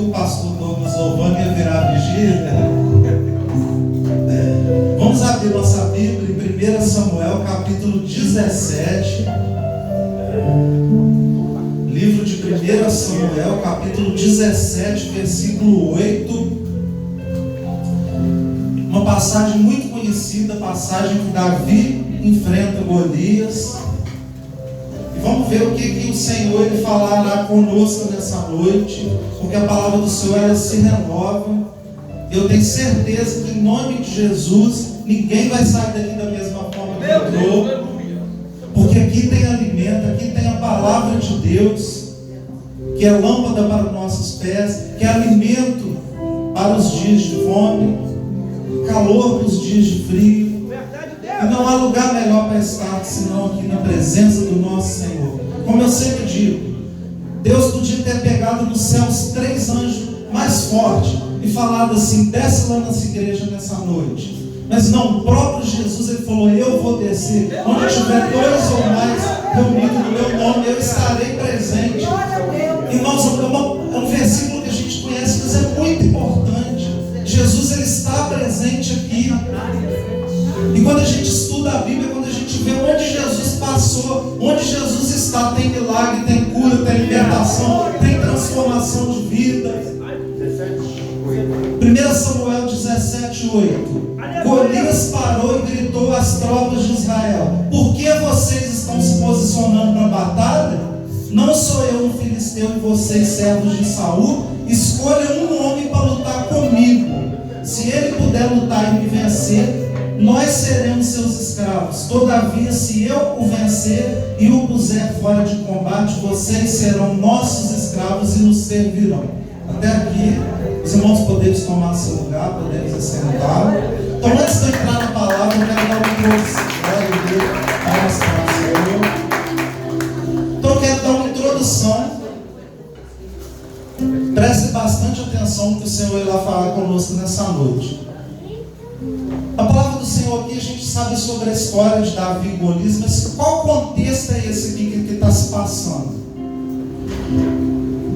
que o pastor Douglas Ovani ia virar vigília. Vamos abrir nossa Bíblia em 1 Samuel, capítulo 17. Livro de 1 Samuel, capítulo 17, versículo 8. Uma passagem muito conhecida, passagem que Davi enfrenta Golias. E vamos ver o que o Senhor ele falará conosco nessa noite, porque a palavra do Senhor ela se renova. Eu tenho certeza que em nome de Jesus ninguém vai sair daqui da mesma forma que entrou, porque aqui tem alimento, aqui tem a palavra de Deus, que é lâmpada para os nossos pés, que é alimento para os dias de fome, calor para os dias de frio. E não há lugar melhor para estar senão aqui na presença do nosso Senhor. Como eu sempre digo, Deus podia ter pegado nos céus 3 anjos mais fortes e falado assim: desce lá nessa igreja nessa noite. Mas não, o próprio Jesus ele falou: eu vou descer. Onde tiver 2 ou mais reunidos no meu nome, eu estarei presente. Irmãos, é um versículo que a gente conhece, mas é muito importante. Jesus ele está presente aqui. E quando a gente estuda a Bíblia, quando a gente vê onde Jesus passou, onde Jesus está, tem milagre, tem cura, tem libertação, tem transformação de vida. 1 Samuel 17, 8. Golias parou e gritou às tropas de Israel: por que vocês estão se posicionando para a batalha? Não sou eu um filisteu e vocês servos de Saul? Escolha um homem para lutar comigo. Se ele puder lutar e me vencer, nós seremos seus escravos. Todavia, se eu o vencer e o puser fora de combate, vocês serão nossos escravos e nos servirão. Até aqui, os irmãos podemos tomar seu lugar, podemos assentar. Então, antes de eu entrar na palavra, eu quero dar uma introdução. Então, eu quero dar uma introdução. Preste bastante atenção no que o Senhor irá falar conosco nessa noite. A palavra do Senhor aqui, a gente sabe sobre a história de Davi e Golias, mas qual contexto é esse aqui que está se passando?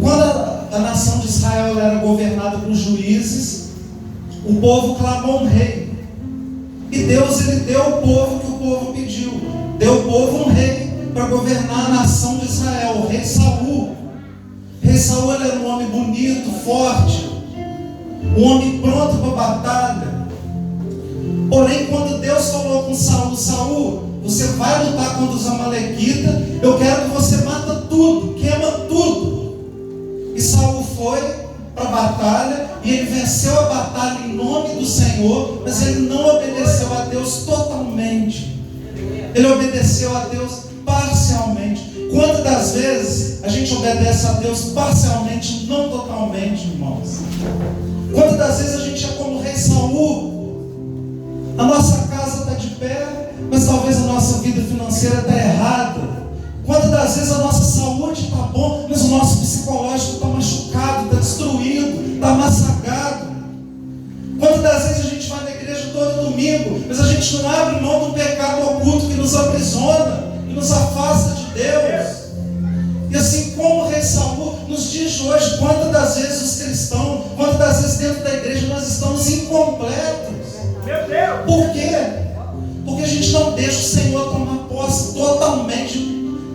Quando a nação de Israel era governada por juízes, o povo clamou um rei. E Deus ele deu ao povo o que o povo pediu. Deu ao povo um rei para governar a nação de Israel, o rei Saul. O rei Saul ele era um homem bonito, forte, um homem pronto para a batalha. Porém, quando Deus falou com Saul: Saul, você vai lutar contra os amalequitas, eu quero que você mata tudo, queima tudo. E Saul foi para a batalha e ele venceu a batalha em nome do Senhor, mas ele não obedeceu a Deus totalmente. Ele obedeceu a Deus parcialmente. Quantas das vezes a gente obedece a Deus parcialmente, não totalmente, irmãos? Quantas das vezes a gente é como o rei Saul? A nossa casa está de pé, mas talvez a nossa vida financeira está errada. Quantas das vezes a nossa saúde está bom, mas o nosso psicológico está machucado, está destruído, está massacrado. Quantas das vezes a gente vai na igreja todo domingo, mas a gente não abre mão do pecado oculto que nos aprisiona, que nos afasta de Deus. E assim como o rei Saul, nos dias de hoje, quantas das vezes os cristãos, quantas das vezes dentro da igreja nós estamos incompletos. Por quê? Porque a gente não deixa o Senhor tomar posse totalmente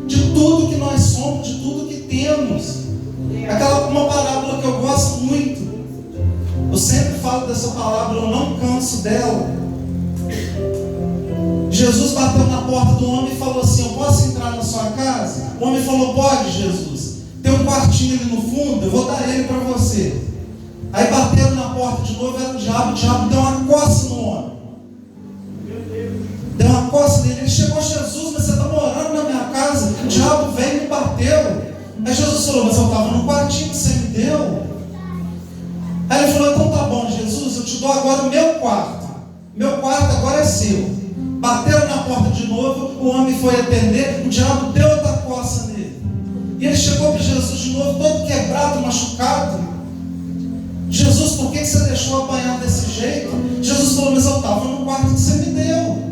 de tudo que nós somos, de tudo que temos. Uma parábola que eu gosto muito, eu sempre falo dessa palavra, eu não canso dela. Jesus bateu na porta do homem e falou assim: eu posso entrar na sua casa? O homem falou: pode, Jesus. Tem um quartinho ali no fundo, eu vou dar ele para você. Aí bateram na porta de novo, era o diabo deu uma coça no homem. Deu uma coça nele. Ele chegou: Jesus, mas você está morando na minha casa? O diabo veio e me bateu. Aí Jesus falou: mas eu estava no quartinho que você me deu. Aí ele falou: então tá bom, Jesus, eu te dou agora o meu quarto. Meu quarto agora é seu. Bateram na porta de novo, o homem foi atender, o diabo deu outra coça nele. E ele chegou para Jesus de novo, todo quebrado, machucado. Jesus, por que você deixou apanhar desse jeito? Jesus falou: mas eu estava no quarto que você me deu.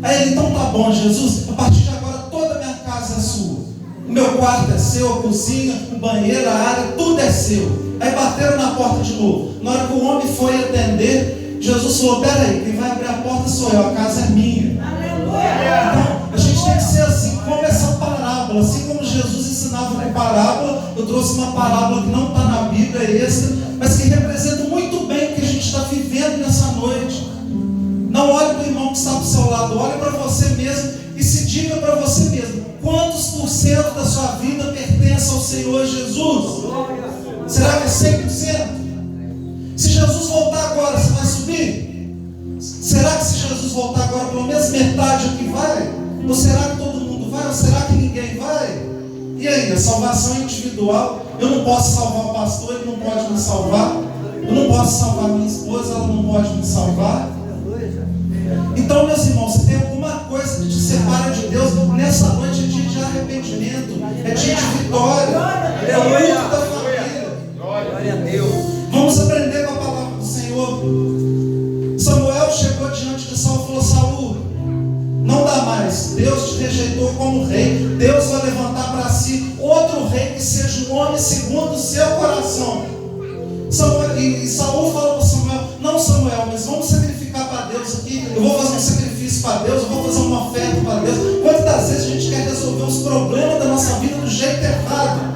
Aí ele: então tá bom, Jesus, a partir de agora toda a minha casa é sua. O meu quarto é seu, a cozinha, o banheiro, a área, tudo é seu. Aí bateram na porta de novo. Na hora que o homem foi atender, Jesus falou: peraí, quem vai abrir a porta sou eu, a casa é minha. Então, a gente tem que ser assim como essa parábola. Assim como Jesus ensinava uma parábola, eu trouxe uma parábola que não está na Bíblia, extra, mas que representa muito bem o que a gente está vivendo nessa noite. Não olhe para o irmão que está do seu lado, olhe para você mesmo e se diga para você mesmo: quantos por cento da sua vida pertence ao Senhor Jesus? Será que é 100%? Se Jesus voltar agora, você vai subir? Será que se Jesus voltar agora, pelo menos metade aqui vai? Ou será que todo mundo vai? Ou será que ninguém vai? E aí, a salvação é individual. Eu não posso salvar o pastor, ele não pode me salvar. Eu não posso salvar minha esposa, ela não pode me salvar. Então, meus irmãos, se tem alguma coisa que te separa de Deus, nessa noite é dia de arrependimento, é dia de vitória, é o culto da família. Glória a Deus. Vamos aprender com a palavra do Senhor. Samuel chegou diante de Saul e falou: Saul, não dá mais, Deus te rejeitou como rei, Deus vai levantar para si outro rei que seja um homem segundo o seu coração. E Saul fala para Samuel: não, Samuel, mas vamos sacrificar para Deus aqui, eu vou fazer um sacrifício para Deus, eu vou fazer uma oferta para Deus. Quantas vezes a gente quer resolver os problemas da nossa vida do jeito errado?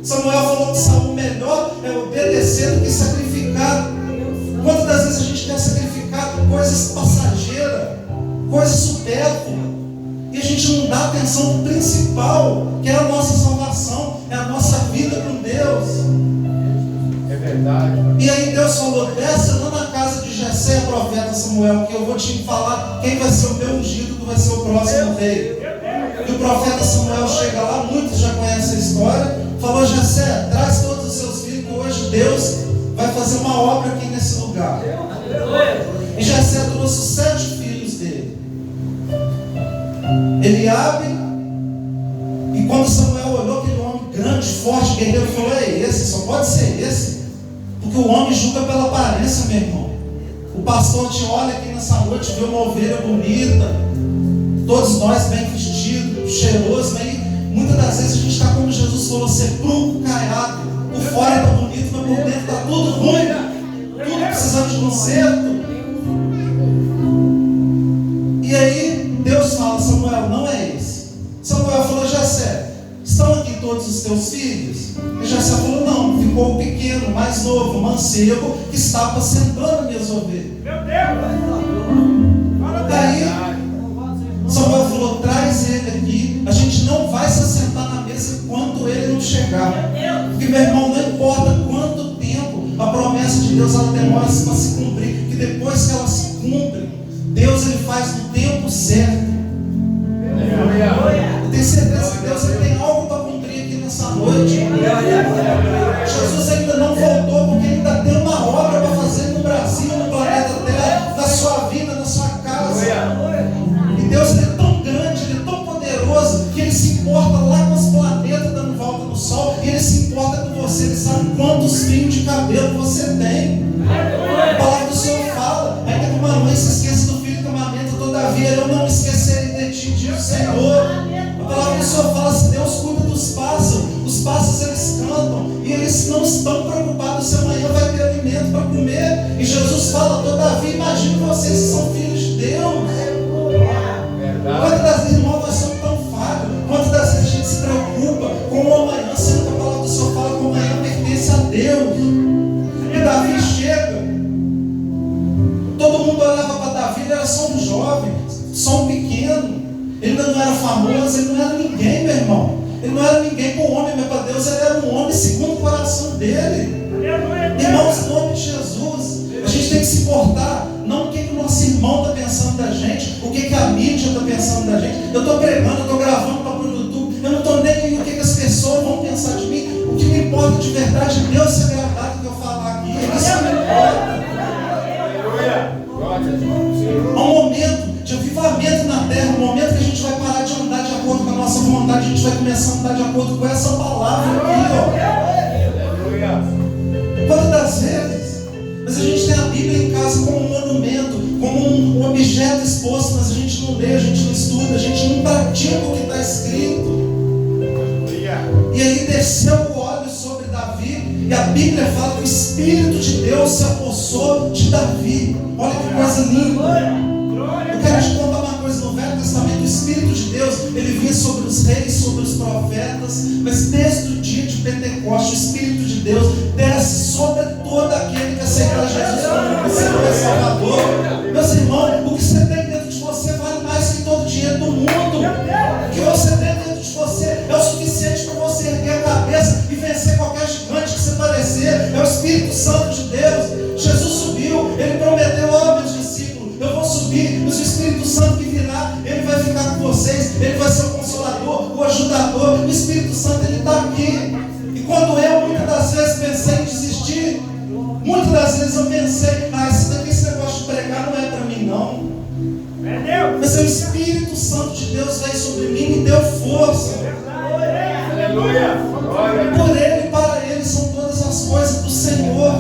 Samuel falou que Saul melhor é obedecer do que sacrificar. Quantas vezes a gente quer sacrificar coisas passageiras, coisas supérfluas, e a gente não dá atenção pro principal, que é a nossa salvação, é a nossa vida com Deus. É verdade. E aí Deus falou: desce lá na casa de Jessé, profeta Samuel, que eu vou te falar quem vai ser o meu ungido, que vai ser o próximo rei. E o profeta Samuel chega lá, muitos já conhecem a história, falou: Jessé, traz todos os seus filhos, que hoje Deus vai fazer uma obra aqui nesse lugar. E Jessé trouxe 7 filhos dele, Eliabe. E quando Samuel olhou aquele homem grande, forte, guerreiro, falou: ei, esse só pode ser esse, porque o homem julga pela aparência, meu irmão. O pastor te olha aqui nessa noite, vê uma ovelha bonita, todos nós bem vestidos, cheirosos, mas muitas das vezes a gente está como Jesus falou: sepulcro caiado. Por fora está bonito, mas por dentro está tudo ruim, tudo precisando de conserto. E aí Deus fala: Samuel, não é esse. Samuel falou: Jessé, estão aqui todos os teus filhos? E Jessé falou: não, ficou o pequeno, mais novo, mancebo, que está apacentando minhas ovelhas. Meu Deus! Daí Samuel falou: traz ele aqui, a gente não vai se assentar na mesa enquanto ele não chegar. Porque, meu irmão, não importa quanto tempo a promessa de Deus ela demora para se cumprir, que depois que ela se cumpre, Deus ele faz no tempo certo. Eu tenho certeza que Deus ele tem algo para cumprir aqui nessa noite. Jesus ainda não voltou, porque ele ainda tem uma obra para fazer no Brasil, no planeta Terra, na sua vida, na sua casa. E Deus ele é tão grande, ele é tão poderoso, que ele se importa lá com os planetas dando volta no sol, e ele se importa com você, ele sabe quantos fios de cabelo você tem. A palavra do Senhor fala: ainda que uma mãe se esqueça do filho que amamenta, todavia eu não me esquecerei de ti, diz o Senhor. A palavra do Senhor fala: se Deus cuida dos pássaros, os pássaros eles cantam, e eles não estão preocupados se amanhã vai ter alimento para comer. E Jesus fala: todavia, imagine vocês que são filhos de Deus. Quantas das vezes, irmãos, nós somos tão falhos? Quantas das vezes a gente se preocupa com o amanhã, sendo que a palavra do Senhor fala que o amanhã pertence a Deus. E Davi chega, todo mundo olhava para Davi, ele era só um jovem, só um pequeno, ele ainda não era famoso, ele não era ninguém, meu irmão. Ele não era ninguém para o homem, mas para Deus ele era um homem segundo o coração dele. Irmãos, em nome de Jesus, a gente tem que se importar, não o que o nosso irmão está pensando da gente, o que a mídia está pensando da gente. Eu estou pregando, eu estou gravando para o YouTube, eu não estou nem aí o que as pessoas vão pensar de mim. O que me importa de verdade é Deus ser gravado que eu falar aqui. Isso me importa. Há um momento de avivamento na terra, um momento que a gente vai parar de andar de acordo com a nossa vontade, a gente vai começar a andar de acordo com essa palavra aqui, ó. Quantas das vezes? Mas a gente tem a Bíblia em casa como um monumento, como um objeto exposto, mas a gente não lê, a gente não estuda, a gente não pratica o que está escrito. E aí desceu o óleo sobre Davi, E a Bíblia fala que o Espírito de Deus se apossou de Davi. Olha que coisa linda. Eu quero te contar uma coisa: no Velho Testamento, o Espírito de Deus, ele vinha sobre os reis, sobre os profetas, mas desde o dia de Pentecostes, o Espírito de Deus desce sobre todo aquele que aceitar Jesus como Senhor e Salvador. Meus irmãos, o que você tem dentro de você vale mais que todo o dinheiro do mundo. O que você tem dentro de você é o suficiente para você erguer a cabeça e vencer qualquer gigante que você parecer. É o Espírito Santo de Deus. Jesus subiu, ele prometeu: ó, meus discípulos, eu vou subir, mas o Espírito Santo que virá, ele vai ficar com vocês, ele vai ser o Consolador, o ajudador. O Espírito Santo, ele está aqui. E quando eu muitas das vezes pensei em desistir, muitas das vezes eu pensei: esse negócio de pregar não é para mim não. Mas o Espírito Santo de Deus veio sobre mim e me deu força. Aleluia. Por ele e para ele são todas as coisas do Senhor.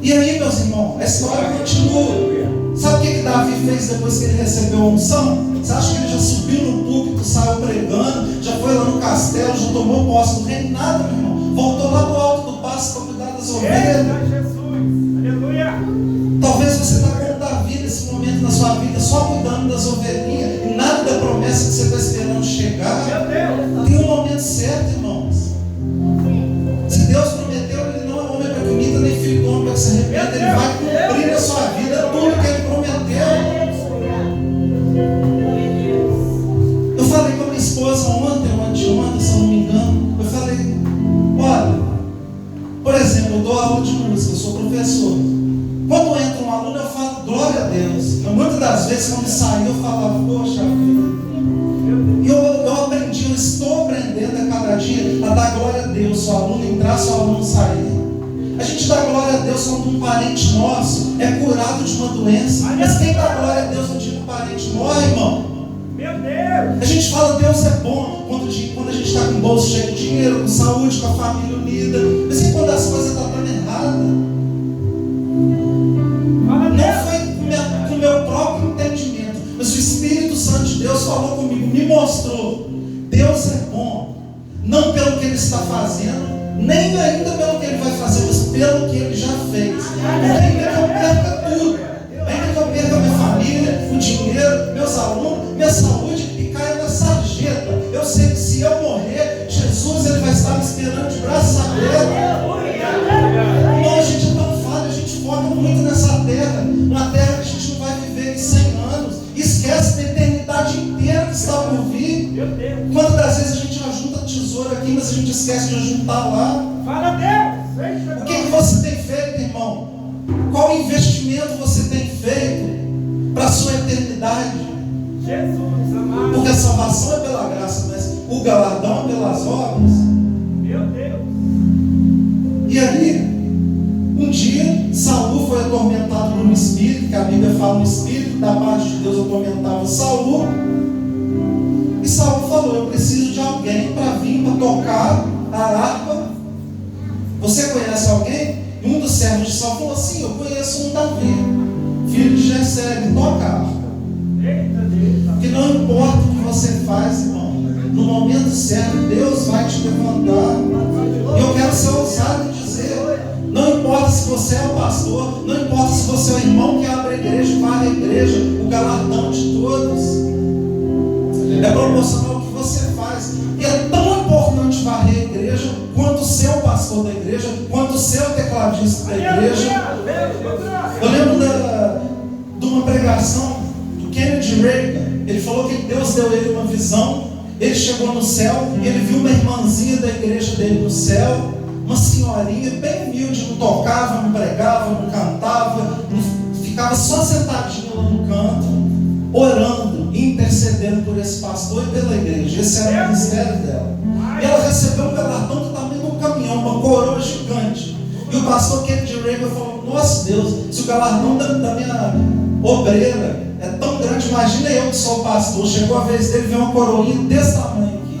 E aí, meus irmãos, a história continua. Sabe o que Davi fez depois que ele recebeu a unção? Você acha que ele já subiu no púlpito, saiu pregando, já foi lá no castelo, já tomou posse do reino? Nada, meu irmão. Voltou lá do alto do pasto para cuidar das ovelhas. Talvez você está com Davi nesse momento na sua vida, só cuidando das ovelhinhas, e nada da promessa que você está esperando chegar. Tem um momento certo, irmãos. Se Deus prometeu, ele não é homem para que imita, nem filho do homem para que se arrependa. Ele vai cumprir na sua vida tudo que ele prometeu. Eu falei com a minha esposa ontem ou anteontem, se eu não me engano. Eu falei: olha, por exemplo, eu dou aula de música, eu sou professor. Quando entra um aluno, eu falo glória a Deus. Mas muitas das vezes, quando saiu, eu falava: poxa vida. E eu aprendi, eu estou aprendendo a cada dia a dar glória a Deus. Se o aluno entrar, se o aluno sair. A gente dá glória a Deus quando um parente nosso é curado de uma doença. Mas quem dá glória a Deus no dia que o parente morre, irmão? A gente fala: Deus é bom quando a gente está com o bolso cheio de dinheiro, com saúde, com a família unida. Mas e quando as coisas estão dando errado? Não foi com o meu próprio entendimento, mas o Espírito Santo de Deus falou comigo, me mostrou: Deus é bom, não pelo que Ele está fazendo, nem ainda pelo que Ele vai fazer, mas pelo que Ele já fez. Ainda que eu perca tudo, ainda que eu perca minha família, o dinheiro, meus alunos, minha saúde, e caia na sarjeta, eu sei que se eu morrer, Jesus, Ele vai estar me esperando de braços abertos. Irmão, a gente é tão falho, a gente foca muito nessa terra, uma terra que a gente não vai viver em 100 anos, esquece da eternidade inteira que está por vir. Quantas das vezes a gente ajunta tesouro aqui, mas a gente esquece de ajuntar lá? Fala Deus! O que você tem feito, irmão? Qual investimento você tem feito para a sua eternidade? Jesus amado. Porque a salvação é pela graça, mas o galardão é pelas obras. Meu Deus! E aí, um dia, Saul foi atormentado por um espírito, que a Bíblia fala: um espírito da parte de Deus atormentava Saul. E Saul falou: eu preciso de alguém para vir para tocar a harpa. Você conhece alguém? E um dos servos de Saul falou assim: eu conheço um Davi, filho de Jessé, que toca a harpa. Que não importa o que você faz, irmão, no momento certo Deus vai te levantar. E eu quero ser ousado em dizer: não importa se você é o pastor, não importa se você é o irmão que abre a igreja e varre a igreja, o galardão de todos é proporcional ao que você faz. E é tão importante varrer a igreja quanto ser o pastor da igreja, quanto ser o tecladista da igreja. Eu lembro de uma pregação do Kennedy Reagan. Ele falou que Deus deu ele uma visão. Ele chegou no céu e ele viu uma irmãzinha da igreja dele no céu, uma senhorinha bem humilde, não tocava, não pregava, não cantava, ficava só sentadinha lá no canto, orando e intercedendo por esse pastor e pela igreja. Esse era o ministério dela. E ela recebeu um galardão do tamanho de um caminhão, uma coroa gigante. E o pastor Kennedy Reagan falou: nossa Deus, se o galardão da minha obreira é tão grande, imagina eu que sou pastor. Chegou a vez dele ver uma coroinha desse tamanho aqui.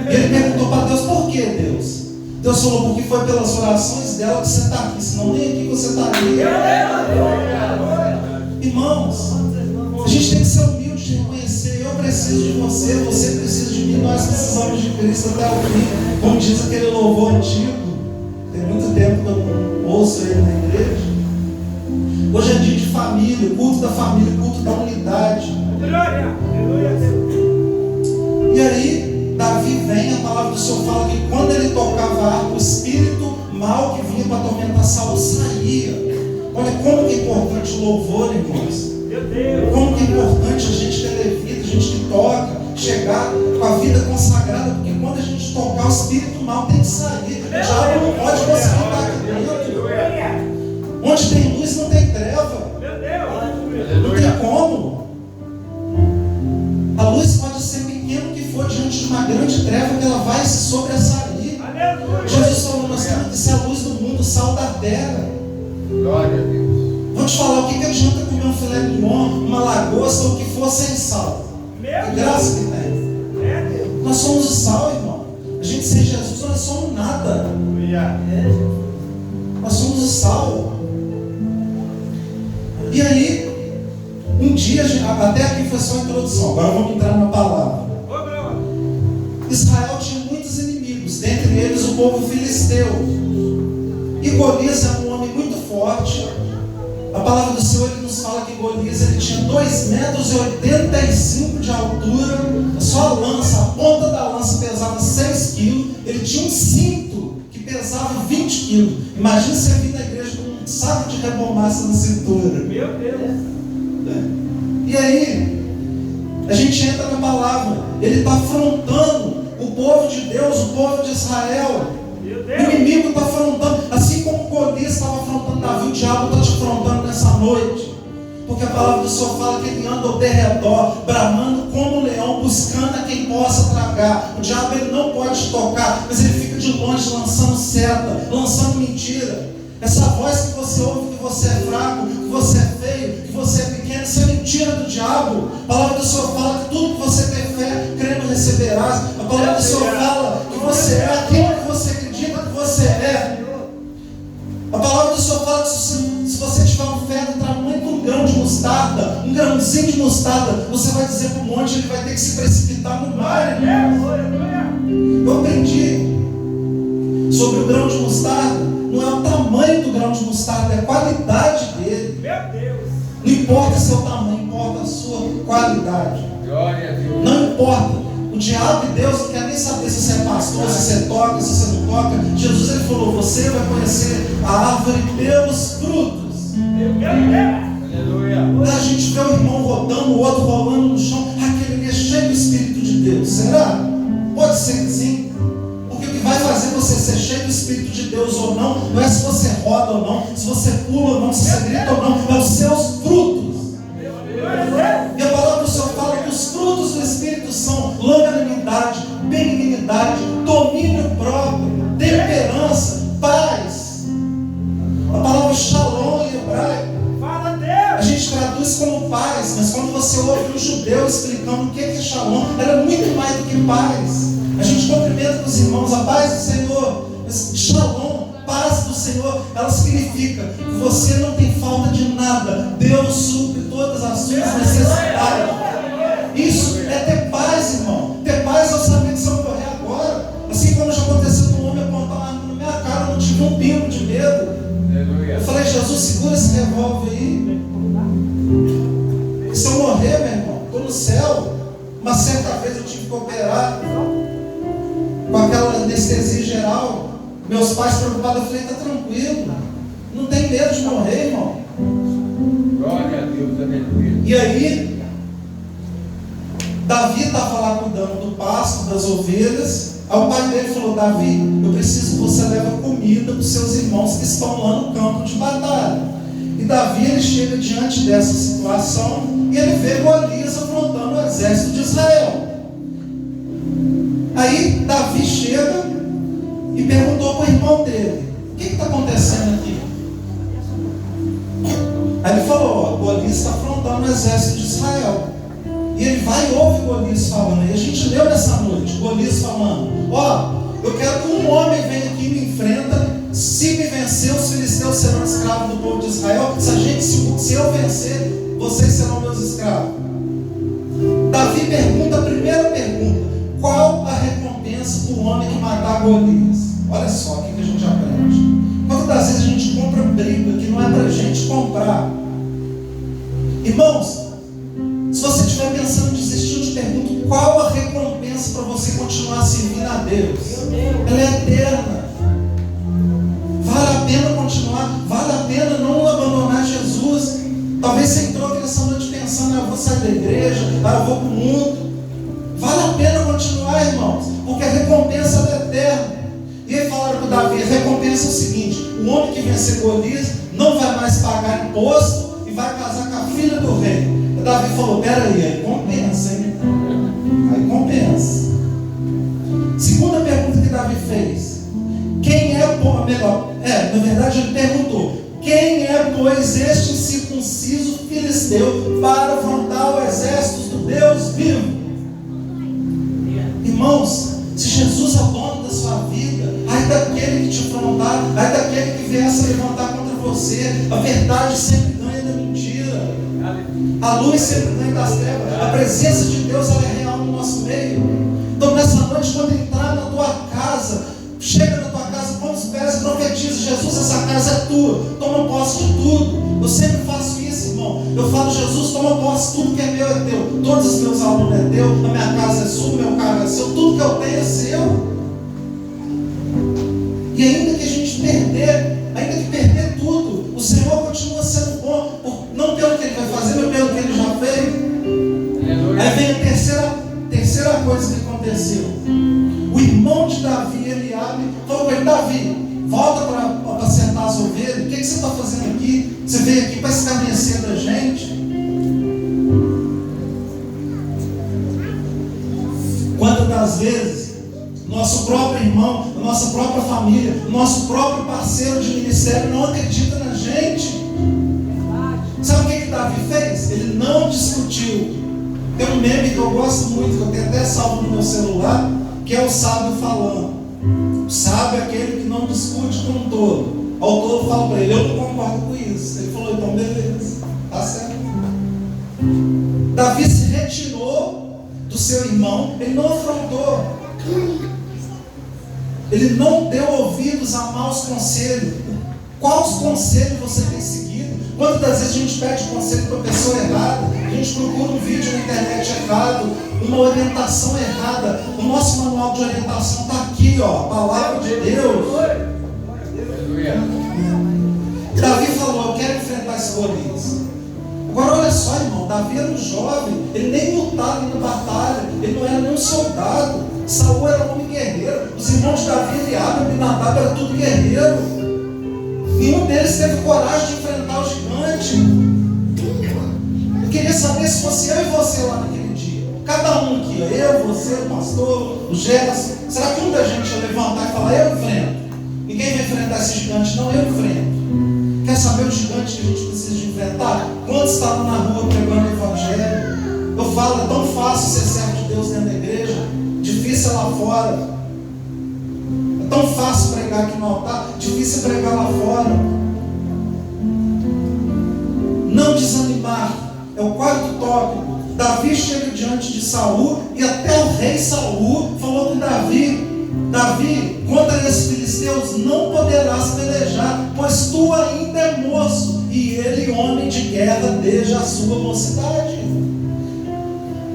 E ele perguntou para Deus: por que, Deus? Deus falou: porque foi pelas orações dela que você está aqui, senão nem aqui você estaria. Irmãos, a gente tem que ser humilde gente reconhecer, eu preciso de você, você precisa de mim, nós precisamos de Cristo até o fim. Como diz aquele louvor antigo, tem muito tempo que eu não ouço ele na igreja. Hoje é dia de família, culto da família, culto da unidade. Glória, aleluia, Deus. E aí, Davi vem, a palavra do Senhor fala que quando ele tocava a harpa, o espírito mal que vinha para atormentar Saul saía. Olha como que é importante o louvor, irmãos. Meu Deus. Como que é importante a gente que é levita, a gente que toca, chegar com a vida consagrada, porque quando a gente tocar, o espírito mal tem que sair. O diabo não pode conseguir estar aqui dentro. Onde tem luz não tem treva. Meu Deus. Não tem como. A luz pode ser pequeno que for diante de uma grande treva, que ela vai se sobressair. Aleluia. Jesus falou, nós temos que ser a luz do mundo, o sal da terra. Glória a Deus. Vou te falar, o que adianta comer um filé mignon, uma lagosta ou o que for sem sal? Meu Que Deus. graça que tem. É Deus. Nós somos o sal, irmão. A gente sem Jesus, nós somos nada. Aleluia. Nós somos o sal. E aí, um dia, até aqui foi só a introdução, agora vamos entrar na palavra. Ô, glória. Israel tinha muitos inimigos, dentre eles o povo filisteu. E Golias era um homem muito forte. A palavra do Senhor ele nos fala que Golias ele tinha 2,85 metros de altura. Só a lança, a ponta da lança pesava 6 quilos. Ele tinha um cinto que pesava 20 quilos. Imagina você vir na igreja com um saco de rebomaça na cintura. Meu Deus. E aí, a gente entra na palavra. Ele está afrontando o povo de Deus, o povo de Israel. Meu O Deus. inimigo está afrontando, assim como Golias estava afrontando Davi, o diabo está te afrontando nessa noite. Porque a palavra do Senhor fala que ele anda ao derredor, bramando como um leão, buscando a quem possa tragar. O diabo ele não pode te tocar, mas ele fica de longe lançando seta, lançando mentira. Essa voz que você ouve, que você é fraco, que você é feio, que você é pequeno, isso é mentira do diabo. A palavra do Senhor fala que tudo que você tem fé, crendo receberás. A palavra do Senhor fala que você é aquilo que você acredita que você é. A palavra do Senhor fala que se você tiver uma fé do tamanho de um grão de mostarda, um grãozinho de mostarda, você vai dizer para o monte, ele vai ter que se precipitar no mar. Eu aprendi sobre o grão de mostarda. Não é o tamanho do grão de mostarda, é a qualidade dele. Meu Deus. Não importa o seu tamanho, importa a sua qualidade. Glória a Deus. Não importa. O diabo e Deus não quer nem saber se você é pastor, se você toca, se você não toca. Jesus ele falou, você vai conhecer a árvore pelos frutos. Meu Deus. Aleluia. A gente vê o irmão rodando, o outro rolando no chão. Aquele ali é cheio do Espírito de Deus. Será? Pode ser que sim. Porque o que vai fazer você ser cheio do Espírito de Deus ou não é se você roda ou não, se você pula ou não, se você grita ou não, é os seus frutos. E a palavra do Senhor fala que os frutos do Espírito são longanimidade, benignidade, domínio próprio, temperança, paz. A palavra shalom em hebraico, Fala a Deus. gente traduz como paz, mas quando você ouve um judeu explicando o que é shalom, era muito mais do que paz. A gente cumprimenta os irmãos, a paz do Senhor, mas shalom, paz do Senhor, ela significa que você não tem falta de nada, Deus supre todas as suas necessidades. Isso é ter paz, irmão. Ter paz é eu saber que se eu morrer agora, assim como já aconteceu com um homem apontar uma arma na minha cara, eu não tive um pingo de medo. Aleluia. Eu falei, Jesus, segura esse revólver aí. Se eu morrer, meu irmão, estou no céu. Uma certa vez eu tive que operar com aquela anestesia geral. Meus pais preocupados, eu falei, está tranquilo. Não tem medo de morrer, irmão. Glória a Deus. Aleluia. E aí, Davi estava lá cuidando do pasto, das ovelhas. Aí o pai dele falou, Davi, eu preciso que você leve comida para os seus irmãos que estão lá no campo de batalha. E Davi ele chega diante dessa situação e ele vê Golias afrontando o exército de Israel. Aí Davi chega e perguntou para o irmão dele, o que está acontecendo aqui? Aí ele falou, Golias está afrontando o exército de Israel. E ele vai e ouve Golias falando. E a gente leu nessa noite, Golias falando, eu quero que um homem venha aqui e me enfrenta. Se me vencer, os filisteus serão escravos do povo de Israel. Se eu vencer, vocês serão meus escravos. Davi pergunta, a primeira pergunta: qual a recompensa para o homem que matar Golias? Olha só o que a gente aprende. Quantas vezes a gente compra briga que não é para a gente comprar? Irmãos, se você estiver pensando em desistir, eu te pergunto: qual a recompensa para você continuar servindo a Deus? Ela é eterna. Vale a pena continuar, vale a pena não abandonar Jesus. Talvez você entrou aqui nessa noite pensando: eu vou sair da igreja, eu vou para o mundo. Vale a pena continuar, irmãos, porque a recompensa é eterna. E aí falaram para Davi: a recompensa é o seguinte: o homem que vencer Golias não vai mais pagar imposto e vai casar com a filha do rei. E Davi falou: peraí, aí compensa, hein? Aí compensa. Segunda pergunta que Davi fez: quem é, na verdade ele perguntou: quem é, pois, este incircunciso filisteu para afrontar o exército do Deus vivo? Irmãos, se Jesus é o dono da sua vida, ai daquele que te afrontar, ai daquele que vier se levantar contra você. A verdade sempre ganha da mentira, a luz sempre ganha das trevas. A presença de Deus, ela é real no nosso meio. Então nessa noite, quando entrar na tua casa, chega na tua casa, põe os pés e profetiza: Jesus, essa casa é tua, toma posse de tudo. Eu sempre faço isso, irmão. Eu falo: Jesus, toma posse, tudo que é meu é teu, todos os meus alunos é teu, a minha casa é sua, o meu carro é seu, tudo que eu tenho é seu. E ainda que a gente perder tudo, o Senhor continua sendo bom, não pelo que Ele vai fazer, mas pelo que Ele já fez. Aí vem a terceira coisa que aconteceu. O irmão de Davi, Eliabe, falou para ele: Davi, volta para apacentar as ovelhas. O que você está fazendo aqui? Você veio aqui para escarnecer da gente? Quantas das vezes nosso próprio irmão, a nossa própria família, o nosso próprio parceiro de ministério não acredita na gente? Sabe o que Davi fez? Ele não discutiu. Tem um meme que eu gosto muito, que eu tenho até salvo no meu celular, que é o sábio falando. O sábio é aquele que não discute com o tolo. Ao tolo fala para ele: eu não concordo com isso. Ele falou: então beleza, tá certo. Davi se retirou do seu irmão, ele não afrontou, ele não deu ouvidos a maus conselhos. Quais conselhos você tem seguido? Quantas vezes a gente pede conselho para a pessoa errada? A gente procura um vídeo na internet errado, uma orientação errada. O nosso manual de orientação está aqui, ó, a palavra de Deus. Davi falou: eu quero enfrentar esse Golias. Agora olha só, irmão, Davi era um jovem, ele nem lutava na batalha, ele não era nem um soldado. Saul era um homem guerreiro, os irmãos de Davi, Eliabe, Abinadab, era tudo guerreiro. Nenhum deles teve coragem de enfrentar o gigante. Eu queria saber se fosse eu e você lá naquele dia. Cada um aqui, eu, você, o pastor, o Gerson. Será que muita gente ia levantar e falar: eu enfrento? Ninguém vai enfrentar esse gigante, não, eu enfrento. Quer saber o gigante que a gente precisa de enfrentar? Quantos estavam na rua pregando o evangelho? Eu falo: é tão fácil ser servo de Deus dentro da igreja, difícil é lá fora. É tão fácil pregar aqui no altar, difícil é pregar lá fora. Não desanimar é o quarto tópico. Davi chega diante de Saul, e até o rei Saul falou com Davi: Davi, contra esses filisteus não poderás pelejar, pois tu ainda é moço, e ele homem de guerra desde a sua mocidade.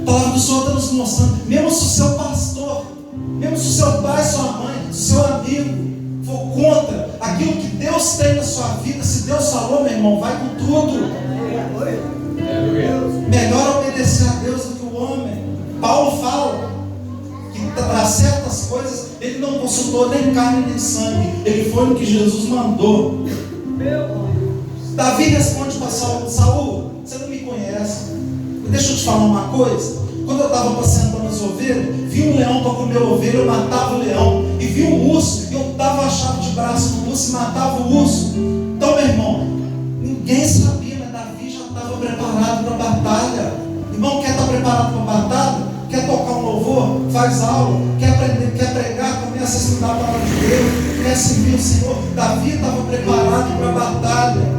A palavra do Senhor está nos mostrando: mesmo se o seu pastor, mesmo se o seu pai, sua mãe, seu amigo for contra aquilo que Deus tem na sua vida, se Deus falou, meu irmão, vai com tudo. Melhor obedecer a Deus do que o homem. Paulo fala que para certas coisas ele não consultou nem carne nem sangue, ele foi no que Jesus mandou. Davi responde para Saul: Saul, você não me conhece. Deixa eu te falar uma coisa. Quando eu estava apacentando as ovelhas, vi um leão para comer ovelha, eu matava o leão. E vi um urso, e eu dava a chave de braço no urso e matava o urso. Então, meu irmão, ninguém sabia, mas Davi já estava preparado para a batalha. Irmão, quer estar preparado para a batalha? Quer tocar um louvor? Faz aula. Quer aprender? Quer pregar? Começa a estudar a palavra de Deus. Quer servir o Senhor? Davi estava preparado para a batalha.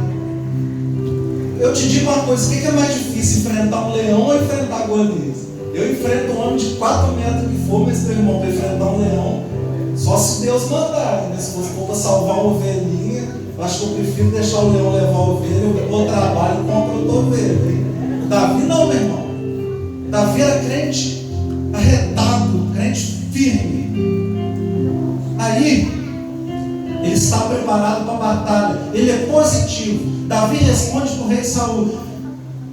Eu te digo uma coisa: o que é mais difícil, enfrentar um leão ou enfrentar Golias? Eu enfrento um homem de 4 metros que for, mas meu irmão, para enfrentar um leão, só se Deus mandar, né? Se fosse para salvar uma ovelhinha, eu acho que eu prefiro deixar o leão levar a ovelha, eu vou trabalho e compro outra ovelha, hein? Davi não, meu irmão. Davi era crente arretado, crente firme. Aí, ele está preparado para a batalha. Ele é positivo. Davi responde para o rei Saul: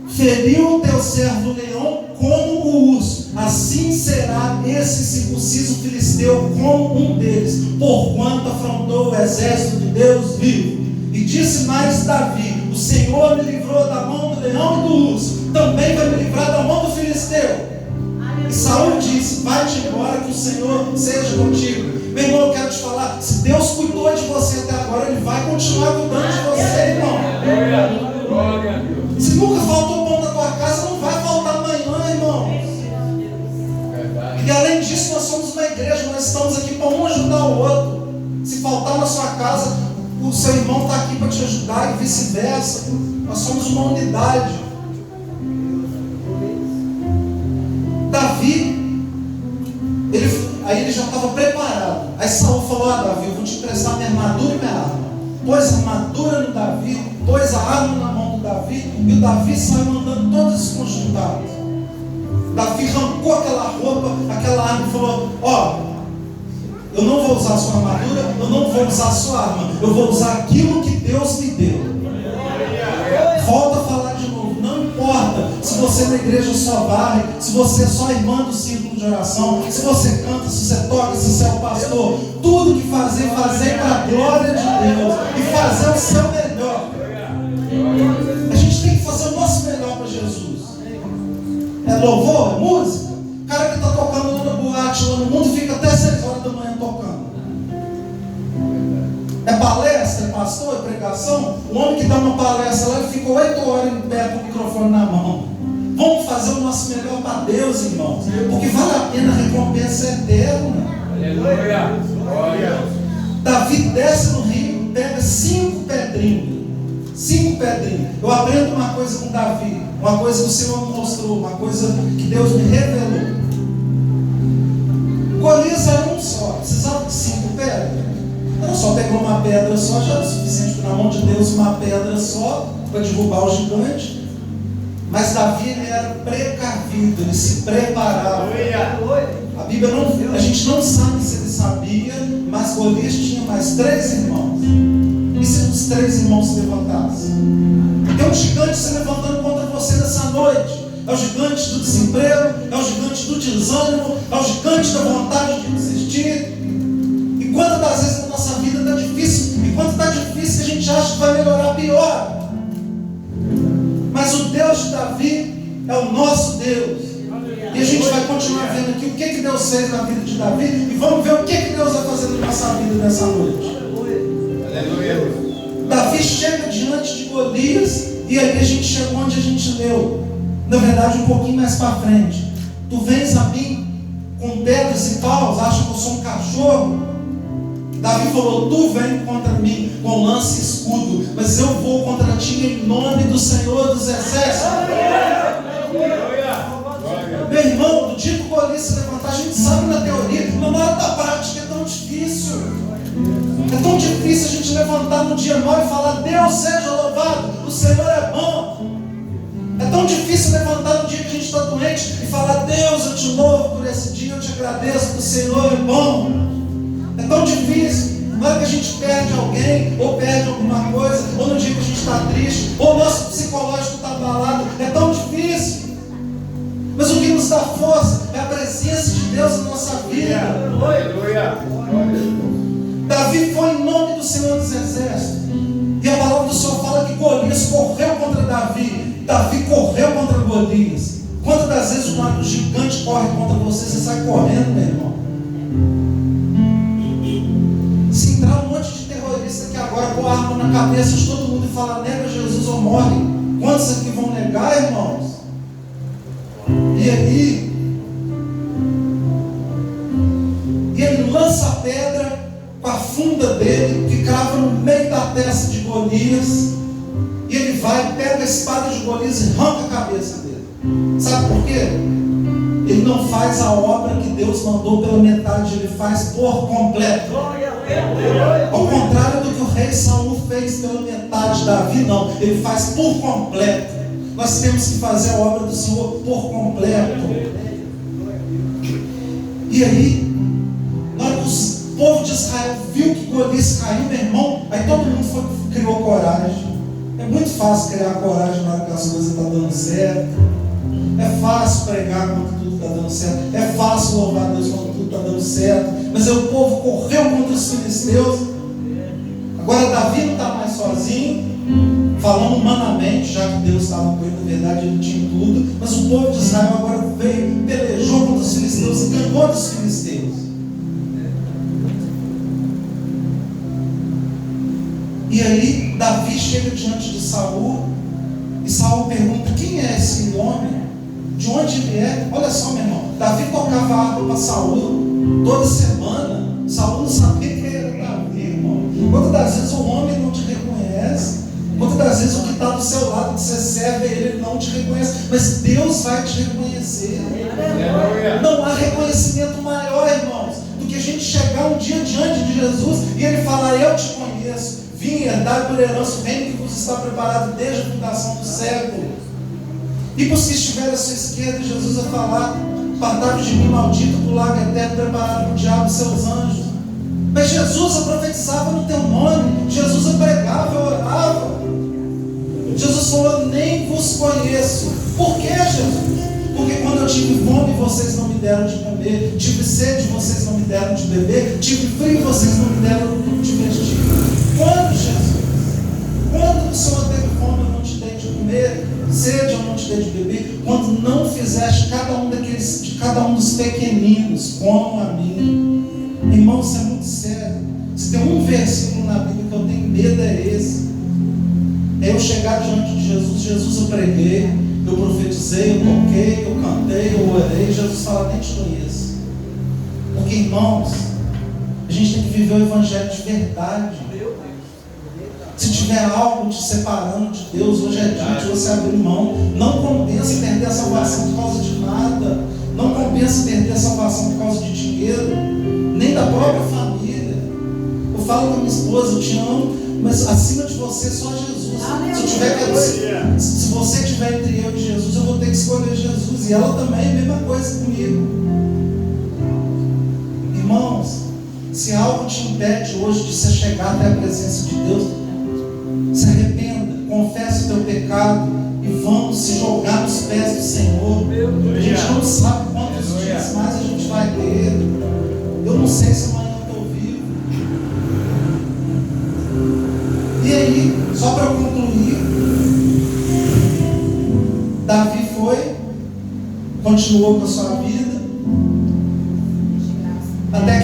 feriu o teu servo o leão como o urso, assim será esse circunciso filisteu como um deles, porquanto afrontou o exército de Deus vivo. E disse mais Davi: o Senhor me livrou da mão do leão e do urso, também vai me livrar da mão do filisteu. E Saul disse: vai-te embora, que o Senhor seja contigo. Meu irmão, eu quero te falar, se Deus cuidou de você até agora, Ele vai continuar cuidando de você, irmão. Glória a Deus. Se nunca faltou pão na tua casa, não vai faltar amanhã, irmão. Verdade. E além disso, nós somos uma igreja, nós estamos aqui para um ajudar o outro. Se faltar na sua casa, o seu irmão está aqui para te ajudar e vice-versa. Nós somos uma unidade. Davi, aí ele já estava preparado. Aí Saul falou: Davi, eu vou te emprestar minha armadura e minha arma. Pôs a armadura no Davi, pôs a arma na mão do Davi, e o Davi saiu mandando todos os conjuntados. Davi arrancou aquela roupa, aquela arma e falou: eu não vou usar a sua armadura, eu não vou usar a sua arma, eu vou usar aquilo que Deus me deu. Volta a falar de novo, não importa se você na igreja só varre, se você é só irmã do círculo de oração, se você canta, se você toca, se você é o pastor, tudo que fazer para a glória de Deus e fazer o seu melhor. A gente tem que fazer o nosso melhor para Jesus. É louvor, é música. O cara que está tocando lá na boate lá no mundo fica até 6 horas da manhã tocando. É palestra, é pastor, é pregação. O homem que dá uma palestra lá, ele fica 8 horas em pé com o microfone na mão. Vamos fazer o nosso melhor para Deus, irmãos, porque vale a pena, a recompensa eterna. Aleluia. Glória. Davi desce no rio, pega 5 pedrinhas. 5 pedrinhas. Eu aprendo uma coisa com Davi, uma coisa que o Senhor me mostrou, uma coisa que Deus me revelou. Golias era um só, precisava de 5 pedras. Ela só pegou uma pedra só, já era o suficiente, na mão de Deus, uma pedra só para derrubar o gigante. Mas Davi, ele era precavido, ele se preparava. A Bíblia não, a gente não sabe se ele sabia, mas Golias tinha mais 3 irmãos. E se os 3 irmãos se levantassem? Tem um gigante se levantando contra você nessa noite. É o gigante do desemprego, é o gigante do desânimo, é o gigante da vontade de desistir. E quantas das vezes na nossa vida está difícil, e quando está difícil a gente acha que vai melhorar, pior. Mas o Deus de Davi é o nosso Deus. E a gente vai continuar vendo aqui o que Deus fez na vida de Davi, e vamos ver o que Deus vai fazer na nossa vida nessa noite. Aleluia. Davi chega diante de Golias, e aí a gente chegou onde a gente leu. Na verdade, um pouquinho mais para frente. Tu vens a mim com pedras e paus, acha que eu sou um cachorro? Davi falou: tu vem contra mim com lança e escudo, mas eu vou contra ti em nome do Senhor dos Exércitos. Meu irmão, no dia que o Golias se levantar, a gente sabe na teoria, mas na hora da prática é tão difícil. É tão difícil a gente levantar no dia mau e falar: Deus seja louvado, o Senhor é bom. É tão difícil levantar no dia que a gente está doente e falar: Deus, eu te louvo por esse dia, eu te agradeço, que o Senhor é bom. É tão difícil. Na hora que a gente perde alguém, ou perde alguma coisa, ou no dia que a gente está triste, ou o nosso psicológico está abalado, é tão difícil. Mas o que nos dá força é a presença de Deus na nossa vida. Aleluia. Davi foi em nome do Senhor dos Exércitos. E a palavra do Senhor fala que Golias correu contra Davi. Davi correu contra Golias. Quantas das vezes o gigante corre contra você, você sai correndo, meu irmão? Se entrar um monte de terrorista aqui agora com a arma na cabeça de todo mundo e falar: nega Jesus ou morre, quantos aqui vão negar, irmãos? E aí? E ele lança a pedra com a funda dele, que crava no meio da testa de Golias. E ele vai, pega a espada de Golias e arranca a cabeça dele. Sabe por quê? Ele não faz a obra que Deus mandou pela metade, ele faz por completo. Ao contrário do que o rei Saul fez pela metade, Davi não, ele faz por completo. Nós temos que fazer a obra do Senhor por completo. E aí, na hora que o povo de Israel viu que Golias caiu, meu irmão, aí todo mundo criou coragem. É muito fácil criar coragem na hora que as coisas estão dando certo. É fácil pregar quando tudo está dando certo. É fácil louvar a Deus quando tudo está dando certo. Mas aí o povo correu contra os filisteus. Agora Davi não está mais sozinho, falando humanamente, já que Deus estava com ele, na verdade ele tinha tudo. Mas o povo de Israel agora veio, pelejou contra os filisteus e ganhou dos filisteus. E aí Davi chega diante de Saul, e Saul pergunta: quem é esse homem? De onde ele é? Olha só, meu irmão, Davi tocava água para Saul toda semana. Saul não sabia quem era Davi, irmão. Quantas das vezes o homem não te reconhece? Quantas das vezes o que está do seu lado, que você serve, ele não te reconhece? Mas Deus vai te reconhecer. Não há reconhecimento maior, irmãos, do que a gente chegar um dia diante de Jesus e ele falar: eu te conheço, vim herdar por herança o reino que vos está preparado desde a fundação do século. E para os que estiverem à sua esquerda, Jesus vai falar: apartai-vos de mim, maldito, do lago eterno preparado para o diabo e seus anjos. Mas Jesus profetizava no teu nome, Jesus pregava, orava. Jesus falou: nem vos conheço. Por que, Jesus? Porque quando eu tive fome, vocês não me deram de comer, tive sede, vocês não me deram de beber, tive frio, vocês não me deram de vestir. Quando, Jesus? Quando o Senhor teve fome, eu não te dei de comer, sede, eu não te dei de beber? Quando não fizeste de cada um dos pequeninos como a mim. Irmão, isso é muito sério. Se tem um versículo na Bíblia que eu tenho medo, é esse. É eu chegar diante de Jesus: Jesus, eu preguei, eu profetizei, eu toquei, eu cantei, eu orei. Jesus fala: nem te conheço. Porque, irmãos, a gente tem que viver o evangelho de verdade. Se tiver algo te separando de Deus, hoje é dia de você abrir mão. Não compensa perder a salvação por causa de nada. Não compensa perder a salvação por causa de dinheiro, nem da própria família. Eu falo com a minha esposa: eu te amo, mas acima de você só Jesus. Se você estiver entre eu e Jesus, eu vou ter que escolher Jesus. E ela também, a mesma coisa comigo. Irmãos, se algo te impede hoje de você chegar até a presença de Deus, se arrependa, confesse o teu pecado e vamos se jogar nos pés do Senhor. A gente não sabe quantos dias mais a gente vai ter. Eu não sei se amanhã eu estou vivo. E aí, só para eu concluir, Davi continuou com a sua vida, até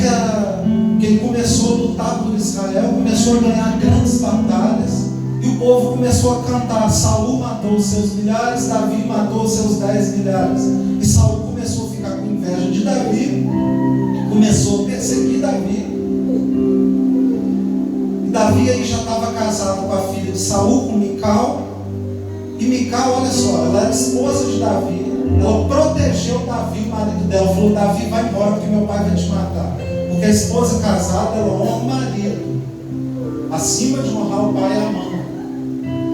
que ele começou a lutar por Israel, começou a ganhar grandes batalhas. E o povo começou a cantar: Saul matou os seus milhares, Davi matou os seus 10 milhares. E Saul começou a ficar com inveja de Davi, começou a perseguir Davi. E Davi aí já estava casado com a filha de Saul, com Mical. E Mical, olha só, ela era esposa de Davi. Ela protegeu Davi, o marido dela. Falou: Davi, vai embora porque meu pai vai te matar. Porque a esposa casada, ela honra o marido acima de honrar o pai e a mãe.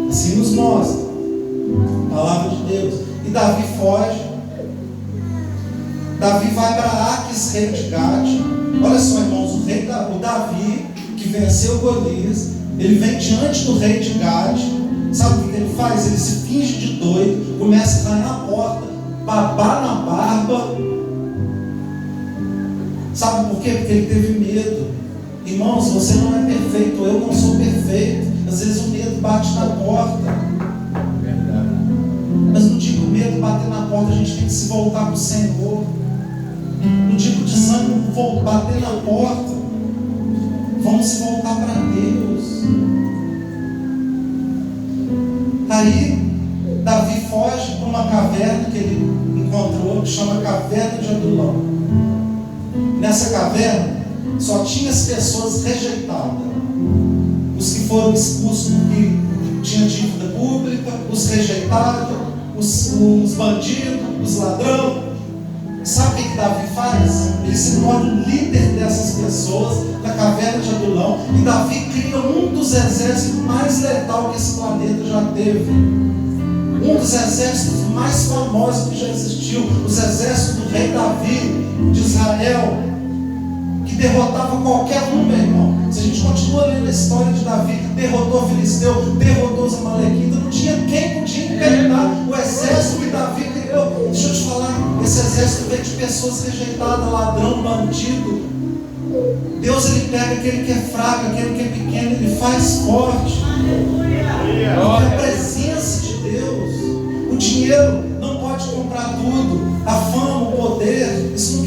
Assim nos mostra a palavra de Deus. E Davi foge. Davi vai para Aquis, rei de Gate. Olha só, irmãos, o Davi, que venceu Golias, ele vem diante do rei de Gate. Sabe o que ele faz? Ele se finge de doido, começa a cair na porta, babar na barba. Sabe por quê? Porque ele teve medo. Irmãos, você não é perfeito, eu não sou perfeito. Às vezes o medo bate na porta. Verdade. Mas no dia que o medo bater na porta, a gente tem que se voltar para o Senhor. No dia que o desânimo bater na porta, vamos se voltar para Deus. Aí Davi foge para uma caverna que ele encontrou, que chama Caverna de Adulão. Nessa caverna só tinha as pessoas rejeitadas, os que foram expulsos porque tinham dívida pública, os rejeitados, os bandidos, os ladrões. Sabe o que Davi faz? Ele se torna o líder dessas pessoas da caverna de Adulão. E Davi cria um dos exércitos mais letais que esse planeta já teve. Um dos exércitos mais famosos que já existiu. Os exércitos do rei Davi de Israel, que derrotava qualquer um, meu irmão. Se a gente continua lendo a história de Davi, que derrotou o Filisteu, derrotou os amalequitas, não tinha quem podia enfrentar o exército que Davi criou. Deixa eu te falar, esse exército veio de pessoas rejeitadas, ladrão, bandido. Deus, ele pega aquele que é fraco, aquele que é pequeno, ele faz forte. Porque a presença de Deus, o dinheiro não pode comprar tudo, a fama, o poder, isso não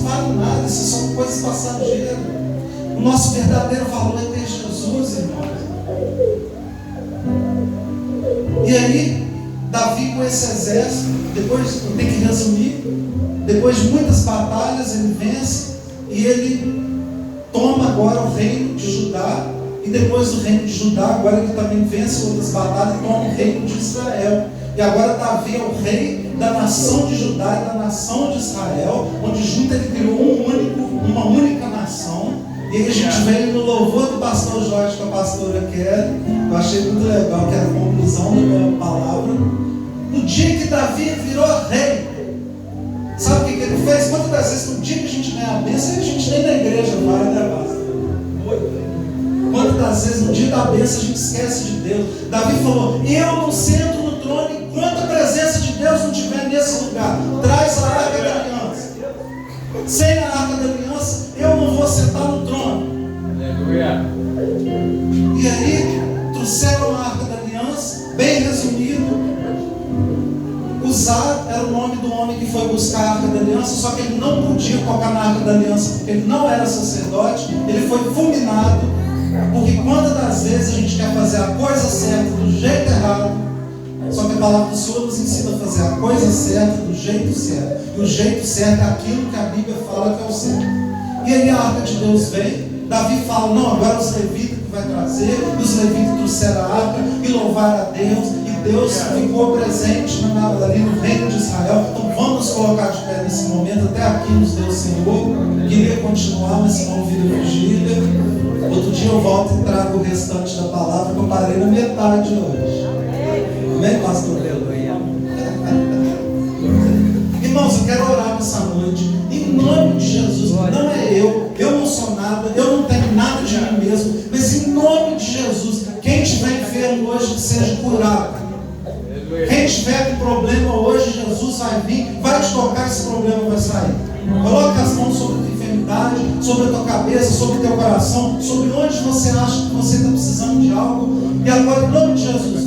vale nada, isso são coisas passageiras. O nosso verdadeiro valor é ter Jesus, irmãos. E aí, Davi com esse exército, depois tem que resumir, depois de muitas batalhas ele vence e ele toma agora o reino de Judá. E depois do reino de Judá, agora ele também vence outras batalhas e toma o reino de Israel. E agora Davi é o rei da nação de Judá e da nação de Israel, onde junto ele criou uma única nação. E aí a gente veio no louvor do pastor Jorge com a pastora Kelly. Eu achei muito legal, que era a conclusão da minha palavra. No dia que Davi virou rei, sabe o que ele fez? Quantas das vezes no dia que a gente ganha a bênção, a gente nem na igreja vai, né, pastor? Quantas das vezes no dia da bênção a gente esquece de Deus? Davi falou: eu não sento no trono enquanto a presença de Deus não estiver nesse lugar. Traz a arca da aliança. Sem a arca da aliança, eu não vou sentar no trono. Aleluia. E aí, trouxeram a arca da aliança, bem resumido. Uzá era o nome do homem que foi buscar a arca da aliança, só que ele não podia tocar na arca da aliança, porque ele não era sacerdote, ele foi fulminado, porque quantas das vezes a gente quer fazer a coisa certa do jeito errado, só que a palavra do Senhor nos ensina a fazer a coisa certa do jeito certo, e o jeito certo é aquilo que a Bíblia fala que é o certo. E aí a arca de Deus vem, Davi fala: não, agora os levitas que vai trazer, e os levitas trouxeram a arca e louvaram a Deus, e Deus ficou presente ali no reino de Israel. Então vamos nos colocar de pé nesse momento. Até aqui nos deu o Senhor. Queria continuar, mas se não vira vigília. Outro dia eu volto e trago o restante da palavra, que eu parei na metade hoje. Amém, pastor? Aleluia. Irmãos, eu quero orar nessa noite, em nome de Jesus. Não é eu não sou nada, eu não tenho nada de mim mesmo, mas em nome de Jesus, quem estiver enfermo hoje, que seja curado. Quem estiver com problema hoje, Jesus vai vir, vai te tocar, esse problema vai sair. Coloca as mãos sobre a tua enfermidade, sobre a tua cabeça, sobre o teu coração, sobre onde você acha que você está precisando de algo. E agora, em nome de Jesus,